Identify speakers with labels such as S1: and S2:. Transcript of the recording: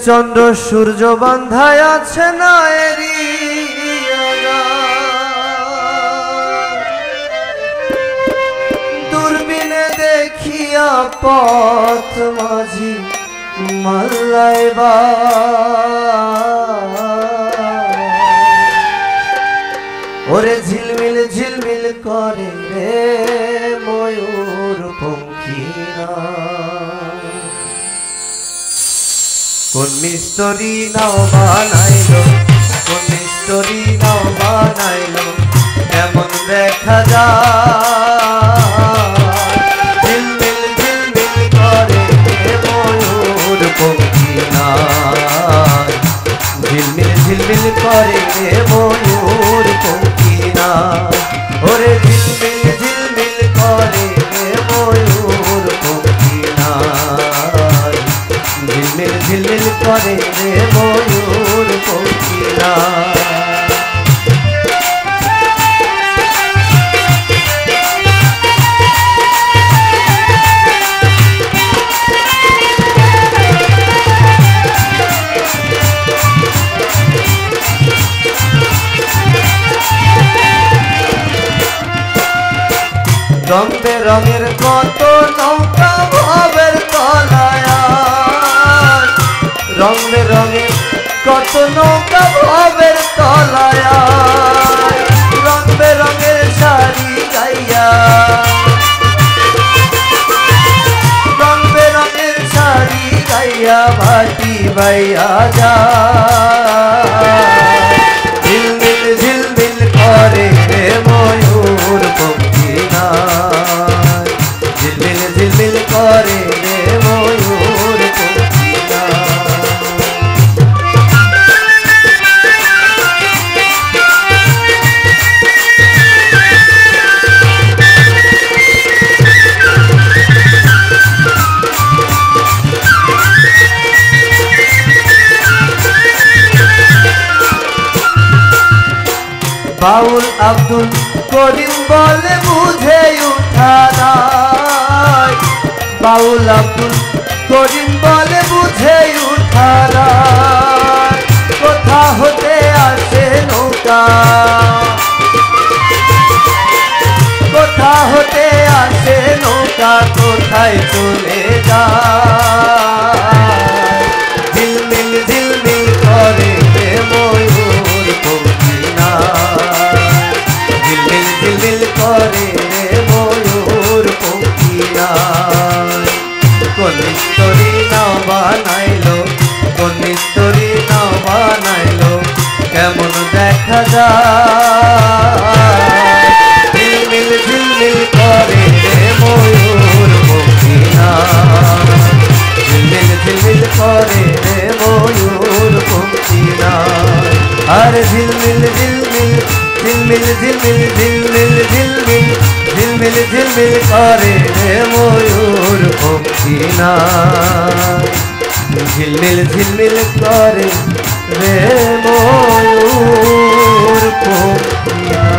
S1: চন্দ্র সূর্য বান্ধায় আছে না এরি দূরবীনে দেখিয়া পথ মাঝি মাল্লাইবা ওরে ঝিলমিল ঝিলমিল করে রে ময়ূর পঙ্খিরা কোন মিস্ত্রি নাও বানাইলো কোন মিস্ত্রি নাও বানাইলো এমন দেখা যায় ঝিলমিল ঝিলমিল করে ময়ূর পঙ্খিরা ঝিলমিল ঝিলমিল করে ময়ূর পঙ্খিরা ওরে ঝিলমিল ঝিলমিল করে ময়ূর পঙ্খিরা ঝিলমিল ঝিলমিল করে ময়ূর পঙ্খিরা রং বেরঙের কত নৌকা ভবের তলায় রং বেরঙের কত নৌকা ভবের তলায় রং বেরঙের শাড়ি গাইয়া রং বেরঙের শাড়ি গাইয়া ভাটি বাইয়া যায় ঝিলমিল ঝিলমিল করে ময়ূর পঙ্খিরা ঝিলমিল ঝিলমিল করে ময়ূর পঙ্খিরা বাউল আব্দুল করিম বলে বুঝে উঠা নাই বাউল আব্দুল করিম বলে বুঝে উঠা নাই কোথা হতে আসে নৌকা কোথা হতে আসে নৌকা কোথায় চলে যায় ঝিলমিল ঝিলমিল করে ময়ূর পঙ্খিরা ঝিলমিল ঝিলমিল করে ময়ূর পঙ্খিরা কোন মিস্ত্রি নাও বানাইলো কোন মিস্ত্রি নাও বানাইলো কেমন দেখা যায় ঝিলমিল ঝিলমিল করে ময়ূর পঙ্খিরা ঝিলমিল ঝিলমিল করে ময়ূর পঙ্খিরা আর ঝিলমিল ঝিলমিল ঝিলমিল ঝিলমিল ঝিলমিল ঝিলমিল ঝিলমিল ঝিলমিল করে ময়ূর পঙ্খিরা ঝিলমিল ঝিলমিল করে ময়ূর পঙ্খিরা।